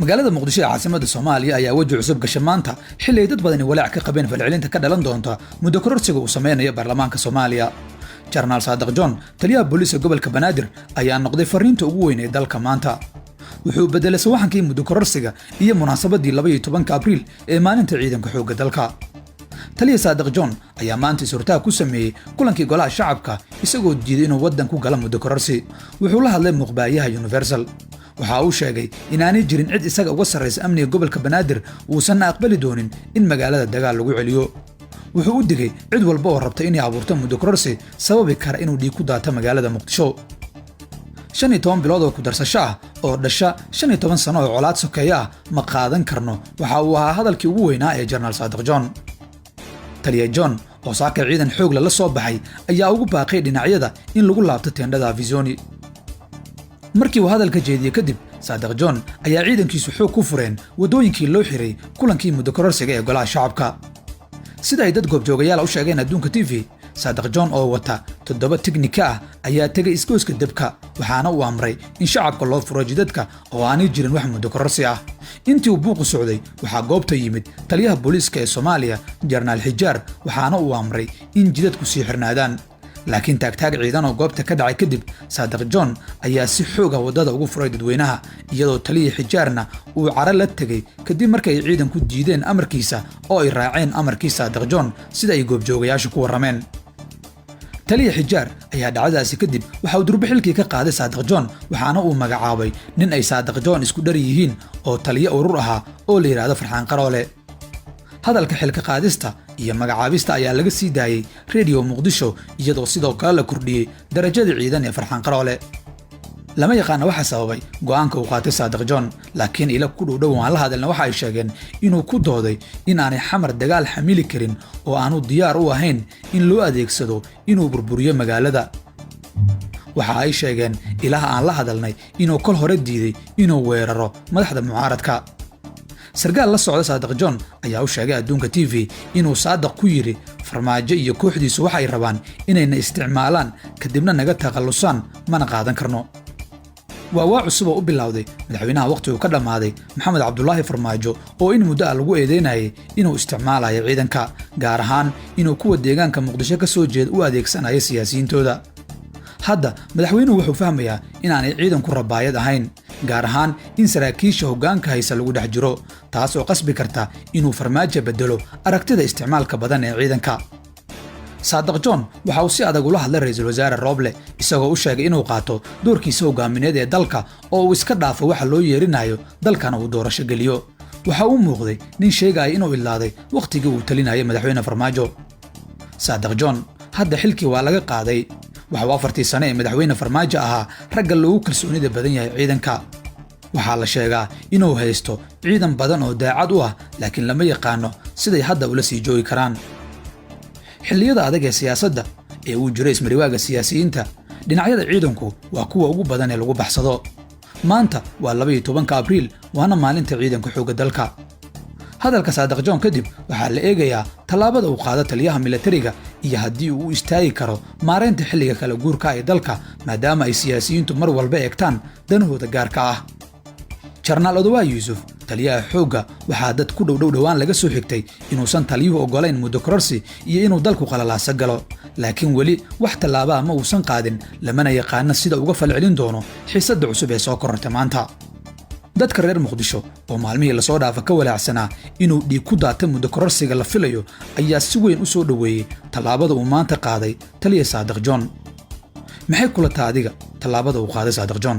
magaalada muqdisho ee caasimadda Soomaaliya ayaa waji cusub gashay maanta xilli ay dad badan walaac ka qabeen falcelinta ka dhalan doonta muddo kororsiga uu sameeyo baarlamaanka Soomaaliya. General Saadiq John, taliyaha booliska gobolka Banaadir, ayaa noqday fariinta ugu weyn ee dalka maanta. Wuxuu bedelay sawaxankii muddo kororsiga iyo munaasabadii 12 Abriil ee maalinta ciidanka xoogga dalka. Taliya Saadiq John ayaa maanta suurtaha ku sameeyay kulankii golaha shacabka isagoo diiday inuu waddan ku galo muddo kororsi. Wuxuu la hadlay muqbaayaha Universal. waxa uu sheegay inaanay jirin cid isaga uga sarreysa amniga gobolka Banaadir uusan aqbali doonin in magaalada dagaal lagu celiyo. Wuxuu u digay cid walba oo rabta inay abuurto muddo kororsi sababi kara inuu dhiig ku daato magaalada Muqdisho. 15 bilood oo ku darsasho ah oo dhasha 15 sano oo colaad sokeeya ah ma qaadan karno, waxa uu ahaa hadalkii ugu weynaa ee General Saadiq John. Taliya John oo saaka ciidan xoog la soo baxay ayaa ugu baaqay dhinacyada in lagu laabto teendhada Avizioni. markii uu hadalka jeediyay kadib, Saadiq John ayaa ciidankiisu xoog ku fureen wadooyinkii loo xiray kulankii muddo kororsiga ee golaha shacabka. sida ay dad goobjoogayaal u sheegeen adduunka TV, Saadiq John oo wata 7 tiknika ah ayaa tagay isgoyska dabka, waxaana uu amray in shacabka loo furo jidadka oo aanay jirin wax muddo kororsi ah. intii uu buuqu socday, waxaa goobta yimid taliyaha booliska ee Soomaaliya, General Xijaar, waxaana uu amray in jidadku sii xirnaadaan. laakiin taagtaag ciidan oo goobta ka dhacay kadib, Saadiq John ayaa si xoog ah wadada ugu furay dadweynaha, iyadoo taliya Xijaarna uu cara la tagay kadib markay ciidanku diideen amarkiisa oo ay raaceen amarkii Saadiq John sida ay goobjoogayaashu ku warameen. taliya Xijaar ayaa dhacdaasi kadib waxa uu durbixilkii ka qaaday Saadiq John, waxaana uu magacaabay nin ay Saadiq John isku dhar yihiin oo taliya urur ahaa oo la yiraahdo Farxaan Qaroole. hadalka xilka qaadista iyo magacaabista ayaa laga sii daayay Radio Muqdisho, iyadoo sidoo kale la kordhiyay darajada ciidan ee Farxaan Qaroole. lama yaqaan waxa sababay go'aanka uu qaatay Saadiq John, laakiin ila ku dhow aan la hadalna waxa ay sheegeen inuu ku dooday in aanay xamar dagaal xamili karin oo aanu diyaar u ahayn in loo adeegsado inuu burburiyo magaalada. waxa ay sheegeen ilaha aan la hadalnay inuu kol hore diiday inuu weeraro madaxda mucaaradka. sargaal la socda Saadiq John ayaa u sheegay adduunka TV inuu Saadiq ku yiri farmaajo iyo kooxdiisu waxay rabaan inayna isticmaalaan kadibna naga taqalusaan mana qaadan karno. waa cusub oo u bilowday madaxweynaha waqtigu ka dhamaaday Maxamed Cabdullaahi Farmaajo oo in muddo lagu eedeynayay inuu isticmaalayo ciidanka, gaar ahaan inuu kuwa deegaanka Muqdisho ka soo jeed u adeegsanayo siyaasiyiintooda. hadda madaxweynuhu wuxuu fahmayaa in aanay ciidanku rabaayad ahayn, gaar ahaan in saraakiisha hoggaanka haysa lagu dhex jiro, taas oo qasbi karta inuu Farmaajo bedelo aragtida isticmaalka badan ee ciidanka. Saadiq John waxa uu si adag ula hadlay ra'iisul wasaare Roble, isagoo u sheegay inuu qaato doorkiisa hogaamineed ee dalka oo uu iska dhaafo waxa loo yeerinayo dalkana uu doorasho geliyo. waxa uu muuqday nin sheegay inuu ilaaday waqtigii uu talinayay madaxweyne Farmaajo. Saadiq John hadda xilkii waa laga qaaday. waxa uu 4 sano ee madaxweyne Farmaajo ahaa ragga loogu kalsoonida badan yahay ciidanka. waxaa la sheegaa inuu haysto ciidan badan oo daacad u ah, laakiin lama yaqaano siday hadda ula sii joogi karaan. xilliyada adag ee siyaasadda ee uu jiray ismariwaaga siyaasiyiinta, dhinacyada ciidanku waa kuwa ugu badan ee lagu baxsado. maanta waa 12 Abriil, waana maalinta ciidanka xoogga dalka. hadalka Saadiq John kadib waxaa la eegayaa tallaabada uu qaado taliyaha militariga iyo haddii uu istaagi karo maareynta xilliga kala guurka ee dalka, maadaama ay siyaasiyiintu mar walba eegtaan danahooda gaarka ah. General Odawaye Yuusuf, taliyaha xoogga, waxaa dad ku dhowaan laga soo xigtay inuusan taliyuhu ogolayn muddo kororsi iyo inuu dalku qalalaasa galo, laakiin weli wax tallaabo ma uusan qaadin, lamana yaqaan sida uga falcelin doono xiisadda cusub ee soo korortay maanta. dadka reer Muqdisho oo maalmihii la soo dhaafa ka walaacsanaa inuu dhiig ku daatay muddo kororsiga la filayo ayaa si weyn u soo dhaweeyay tallaabada uu maanta qaaday taliya Saadiq John. maxay kula tahay adiga tallaabada uu qaaday Saadiq John?